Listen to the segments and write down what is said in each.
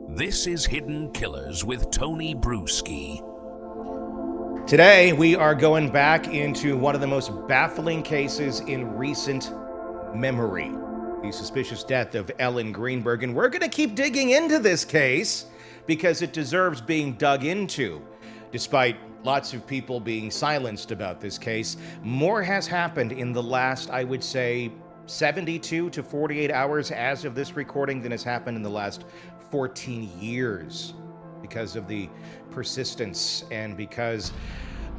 This is Hidden Killers with Tony Bruschi. Today, we are going back into one of the most baffling cases in recent memory, the suspicious death of Ellen Greenberg. And we're going to keep digging into this case because it deserves being dug into. Despite lots of people being silenced about this case, more has happened in the last, I would say, 72 to 48 hours as of this recording than has happened in the last 14 years because of the persistence and because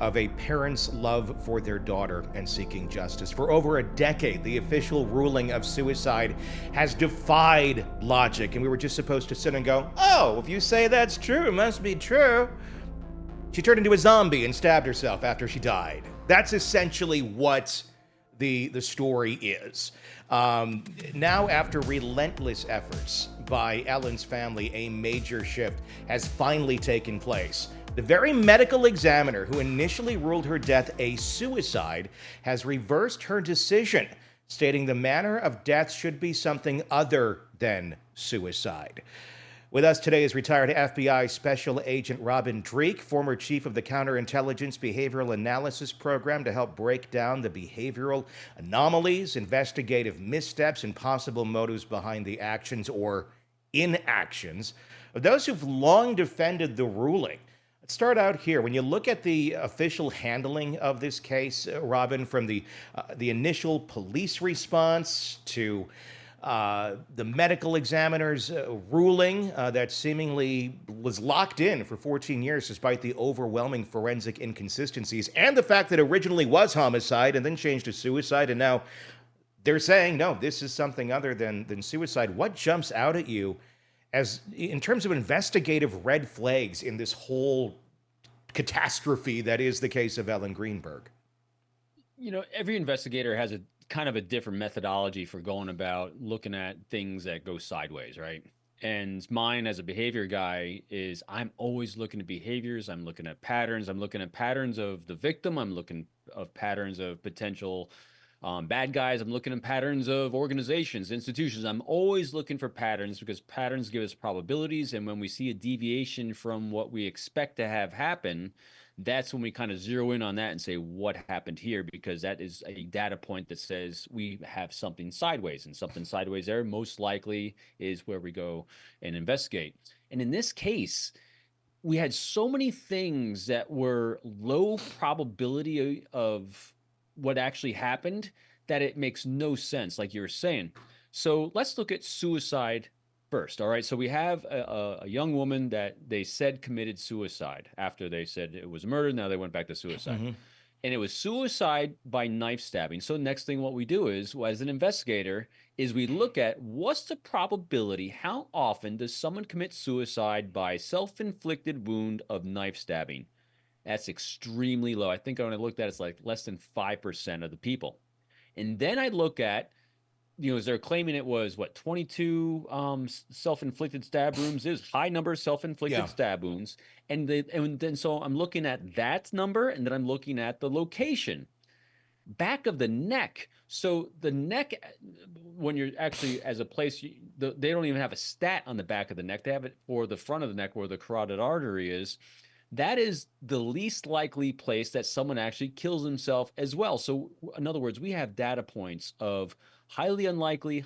of a parent's love for their daughter and seeking justice. For over a decade, the official ruling of suicide has defied logic, and we were just supposed to sit and go, oh, if you say that's true, it must be true. She turned into a zombie and stabbed herself after she died. That's essentially what the story is. Now, after relentless efforts by Ellen's family, a major shift has finally taken place. The very medical examiner who initially ruled her death a suicide has reversed her decision, stating the manner of death should be something other than suicide. With us today is retired FBI Special Agent Robin Dreeke, former chief of the Counterintelligence Behavioral Analysis Program, to help break down the behavioral anomalies, investigative missteps, and possible motives behind the actions or inactions of those who've long defended the ruling. Let's start out here. When you look at the official handling of this case, Robin, from the initial police response to the medical examiner's ruling that seemingly was locked in for 14 years despite the overwhelming forensic inconsistencies and the fact that it originally was homicide and then changed to suicide, and now they're saying, no, this is something other than suicide. What jumps out at you as in terms of investigative red flags in this whole catastrophe that is the case of Ellen Greenberg? You know, every investigator has a kind of a different methodology for going about looking at things that go sideways, right? And mine as a behavior guy is I'm always looking at behaviors. I'm looking at patterns. I'm looking at patterns of the victim. I'm looking at patterns of potential bad guys. I'm looking at patterns of organizations, institutions. I'm always looking for patterns because patterns give us probabilities. And when we see a deviation from what we expect to have happen, that's when we kind of zero in on that and say, what happened here? Because that is a data point that says we have something sideways, and something sideways there most likely is where we go and investigate. And in this case, we had so many things that were low probability of what actually happened that it makes no sense, like you were saying. So let's look at suicide first. All right. So we have a young woman that they said committed suicide after they said it was murder. Now they went back to suicide. Mm-hmm. And it was suicide by knife stabbing. So next thing what we do is, well, as an investigator, is we look at what's the probability, how often does someone commit suicide by self-inflicted wound of knife stabbing? That's extremely low. I think when I looked at it, it's like less than 5% of the people. And then I look at, you know, as they're claiming it was, 22 self-inflicted stab wounds. There's high number of self-inflicted stab wounds. And then so I'm looking at that number, and then I'm looking at the location. Back of the neck. So the neck, when you're actually as a place, they don't even have a stat on the back of the neck. They have it for the front of the neck where the carotid artery is. That is the least likely place that someone actually kills himself as well. So in other words, we have data points of highly unlikely,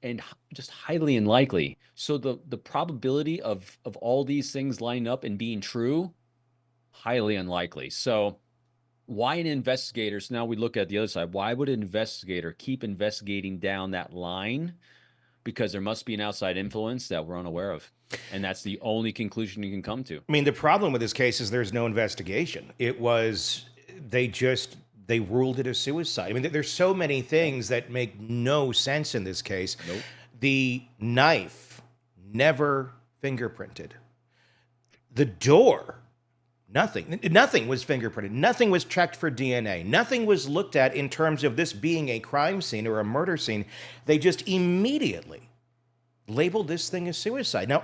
and just highly unlikely. So the probability of all these things lining up and being true, highly unlikely. So why an investigator, so now we look at the other side, why would an investigator keep investigating down that line? Because there must be an outside influence that we're unaware of. And that's the only conclusion you can come to. I mean, the problem with this case is there's no investigation. It was, they ruled it a suicide. I mean, there's so many things that make no sense in this case. Nope. The knife, never fingerprinted. The door, nothing was fingerprinted. Nothing was checked for DNA. Nothing was looked at in terms of this being a crime scene or a murder scene. They just immediately labeled this thing as suicide. Now,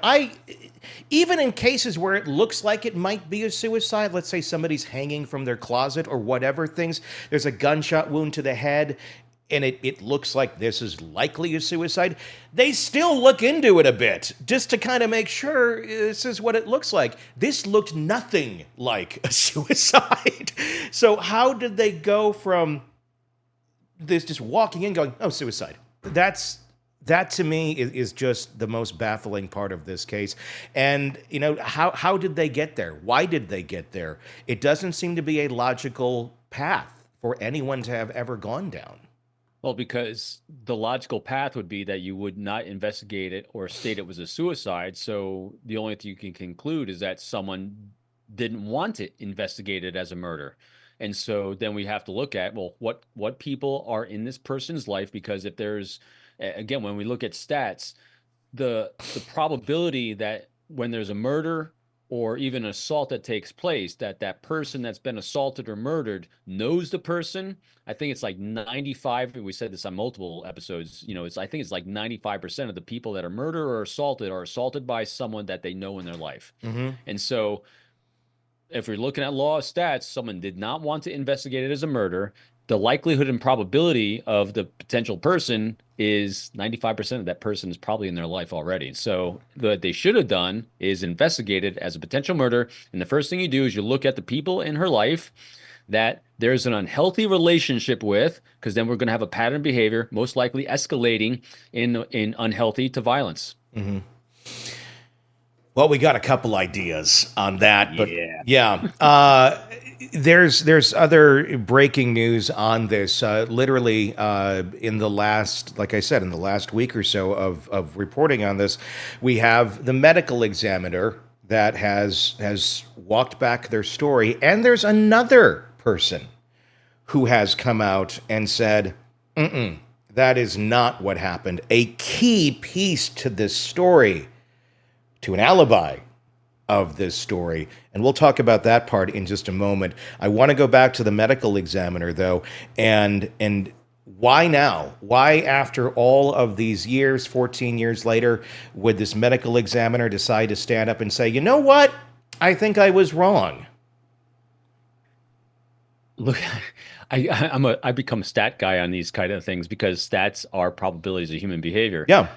even in cases where it looks like it might be a suicide, let's say somebody's hanging from their closet or whatever things, there's a gunshot wound to the head, and it looks like this is likely a suicide, they still look into it a bit just to kind of make sure this is what it looks like. This looked nothing like a suicide. So how did they go from this just walking in going, oh, suicide? That to me is just the most baffling part of this case. And, how did they get there? Why did they get there? It doesn't seem to be a logical path for anyone to have ever gone down. Well, because the logical path would be that you would not investigate it or state it was a suicide. So the only thing you can conclude is that someone didn't want it investigated as a murder. And so then we have to look at, well, what people are in this person's life, because if there's, again, when we look at stats, the probability that when there's a murder or even an assault that takes place, that person that's been assaulted or murdered knows the person. I think it's like 95. We said this on multiple episodes. I think it's like 95% of the people that are murdered or assaulted are assaulted by someone that they know in their life. Mm-hmm. And so if we're looking at law stats, someone did not want to investigate it as a murder. The likelihood and probability of the potential person is 95% of that person is probably in their life already. So what they should have done is investigated as a potential murder. And the first thing you do is you look at the people in her life that there's an unhealthy relationship with, because then we're going to have a pattern of behavior, most likely escalating in unhealthy to violence. Mm-hmm. Well, we got a couple ideas on that, but yeah. There's other breaking news on this. Literally, in the last, like I said, in the last week or so of reporting on this, we have the medical examiner that has walked back their story, and there's another person who has come out and said, that is not what happened. A key piece to this story, to an alibi of this story. And we'll talk about that part in just a moment. I want to go back to the medical examiner, though, and why now? Why, after all of these years, 14 years later, would this medical examiner decide to stand up and say, you know what? I think I was wrong. Look, I become a stat guy on these kind of things because stats are probabilities of human behavior. Yeah.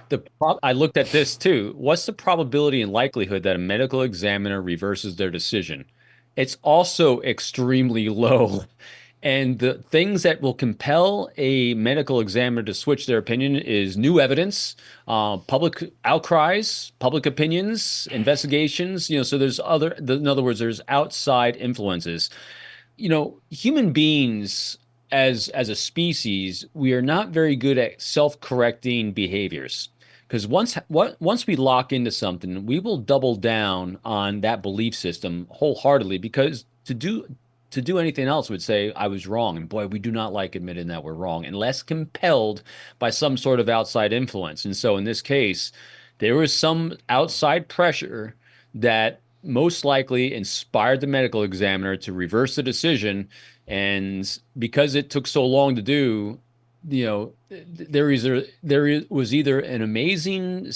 I looked at this too. What's the probability and likelihood that a medical examiner reverses their decision? It's also extremely low. And the things that will compel a medical examiner to switch their opinion is new evidence, public outcries, public opinions, investigations. So there's in other words, there's outside influences. Human beings as a species, we are not very good at self-correcting behaviors, because once we lock into something, we will double down on that belief system wholeheartedly, because to do anything else would say I was wrong. And boy, we do not like admitting that we're wrong unless compelled by some sort of outside influence. And so in this case, there was some outside pressure that most likely inspired the medical examiner to reverse the decision. And because it took so long to do, there was either an amazing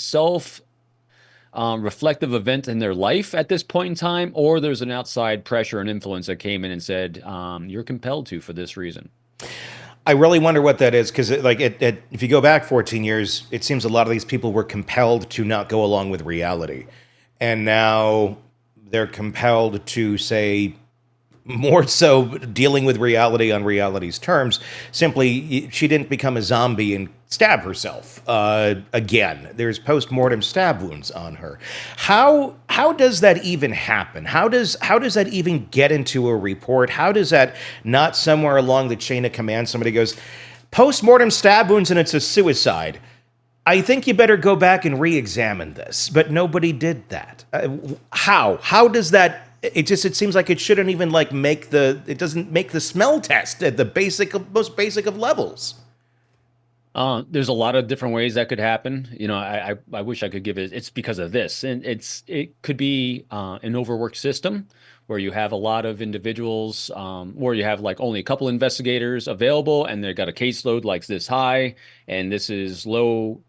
reflective event in their life at this point in time, or there's an outside pressure and influence that came in and said, you're compelled to for this reason. I really wonder what that is, because if you go back 14 years, it seems a lot of these people were compelled to not go along with reality. And now they're compelled to, say, more so dealing with reality on reality's terms. Simply, she didn't become a zombie and stab herself again. There's post-mortem stab wounds on her. How does that even happen? How does that even get into a report? How does that not somewhere along the chain of command somebody goes, post-mortem stab wounds and it's a suicide? I think you better go back and re-examine this. But nobody did that. How does that? It seems like it shouldn't even it doesn't make the smell test at the most basic of levels. There's a lot of different ways that could happen. I wish I could give it. It's because of this, and it could be an overworked system where you have a lot of individuals, where you have like only a couple investigators available, and they've got a caseload like this high, and this is low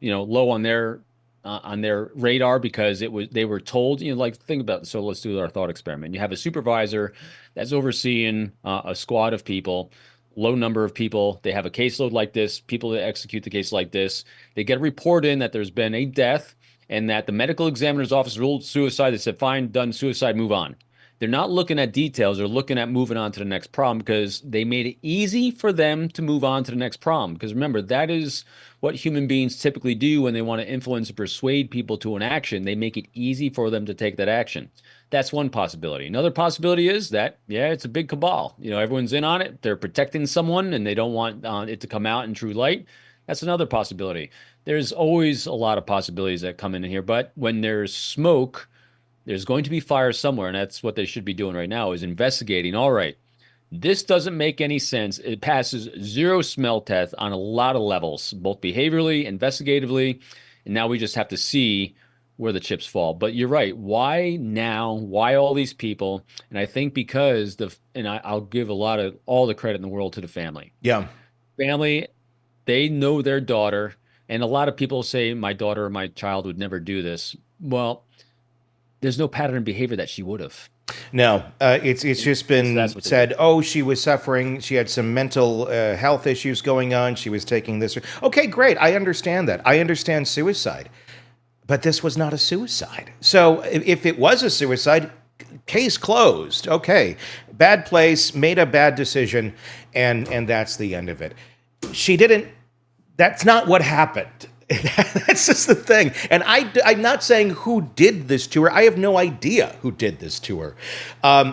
on their radar because they were told, think about it. So let's do our thought experiment. You have a supervisor that's overseeing a squad of people. low number of people. They have a caseload like this, people that execute the case like this. They get a report in that there's been a death and that the medical examiner's office ruled suicide. They said, fine, done, suicide, move on. They're not looking at details. They're looking at moving on to the next problem because they made it easy for them to move on to the next problem. Because remember, that is what human beings typically do when they want to influence and persuade people to an action. They make it easy for them to take that action. That's one possibility. Another possibility is that, yeah, it's a big cabal. Everyone's in on it. They're protecting someone and they don't want it to come out in true light. That's another possibility. There's always a lot of possibilities that come in here. But when there's smoke, there's going to be fire somewhere. And that's what they should be doing right now, is investigating. All right, this doesn't make any sense. It passes zero smell test on a lot of levels, both behaviorally, investigatively. And now we just have to see where the chips fall. But you're right. Why now? Why all these people? And I think because I'll give all the credit in the world to the family. Yeah. Family, they know their daughter. And a lot of people say my daughter or my child would never do this. Well, there's no pattern in behavior that she would have. No, it's just been said, she was suffering. She had some mental health issues going on. She was taking this. Okay, great. I understand that. I understand suicide. But this was not a suicide. So if it was a suicide, case closed. Okay, bad place, made a bad decision, and that's the end of it. She didn't. That's not what happened. That's just the thing. And I'm not saying who did this to her. I have no idea who did this to her.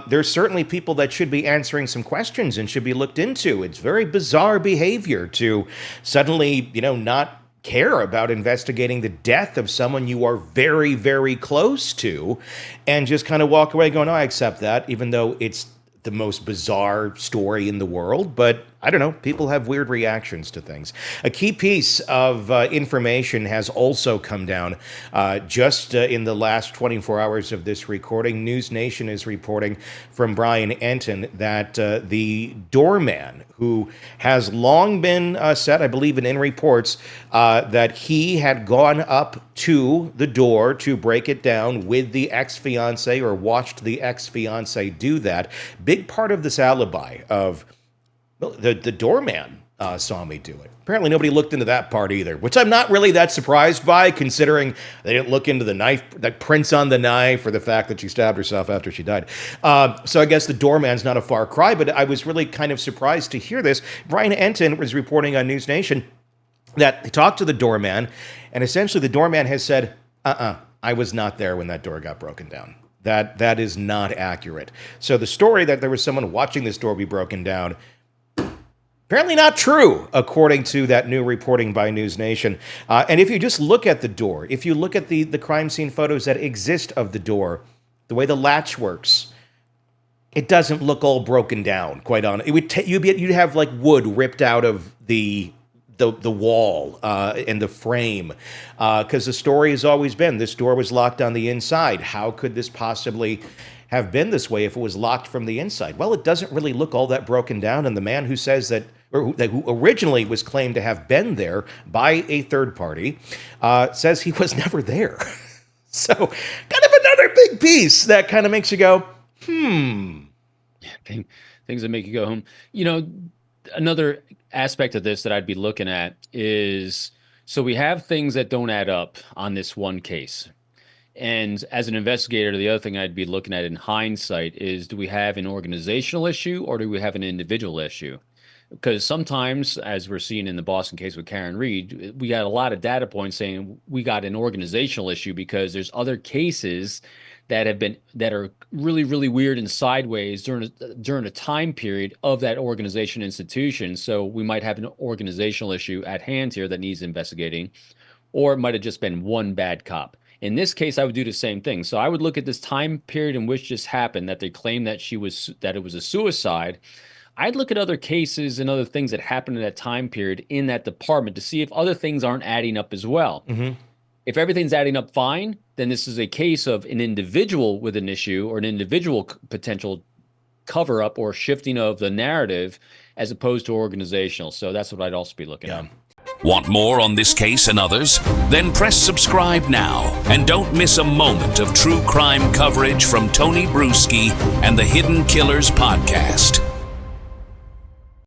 There's certainly people that should be answering some questions and should be looked into. It's very bizarre behavior to suddenly, not care about investigating the death of someone you are very, very close to and just kind of walk away going, I accept that, even though it's the most bizarre story in the world. But I don't know, people have weird reactions to things. A key piece of information has also come down just in the last 24 hours of this recording. News Nation is reporting from Brian Enton that the doorman, who has long been said, I believe in reports, that he had gone up to the door to break it down with the ex-fiancée or watched the ex-fiancée do that. Big part of this alibi of the doorman saw me do it. Apparently nobody looked into that part either, which I'm not really that surprised by, considering they didn't look into the knife, the prints on the knife, or the fact that she stabbed herself after she died. So I guess the doorman's not a far cry, but I was really kind of surprised to hear this. Brian Enton was reporting on News Nation that he talked to the doorman, and essentially the doorman has said, I was not there when that door got broken down. That is not accurate. So the story that there was someone watching this door be broken down, apparently not true, according to that new reporting by News Nation. And if you just look at the door, if you look at the crime scene photos that exist of the door, the way the latch works, it doesn't look all broken down, quite honestly. You'd have like wood ripped out of the wall and the frame, because the story has always been this door was locked on the inside. How could this possibly have been this way if it was locked from the inside? Well, it doesn't really look all that broken down, and the man who says that, or who originally was claimed to have been there by a third party, says he was never there. So, kind of another big piece that kind of makes you go, Yeah, things that make you go home. Another aspect of this that I'd be looking at is, so we have things that don't add up on this one case. And as an investigator, the other thing I'd be looking at in hindsight is, do we have an organizational issue or do we have an individual issue? Because sometimes, as we're seeing in the Boston case with Karen Reed, we got a lot of data points saying we got an organizational issue because there's other cases that are really, really weird and sideways during a time period of that organization institution. So we might have an organizational issue at hand here that needs investigating, or it might have just been one bad cop. In this case, I would do the same thing. So I would look at this time period in which this happened, that they claim that it was a suicide. I'd look at other cases and other things that happened in that time period in that department to see if other things aren't adding up as well. Mm-hmm. If everything's adding up fine, then this is a case of an individual with an issue or an individual potential cover-up or shifting of the narrative as opposed to organizational. So that's what I'd also be looking at. Want more on this case and others? Then press subscribe now and don't miss a moment of true crime coverage from Tony Bruschi and the Hidden Killers podcast.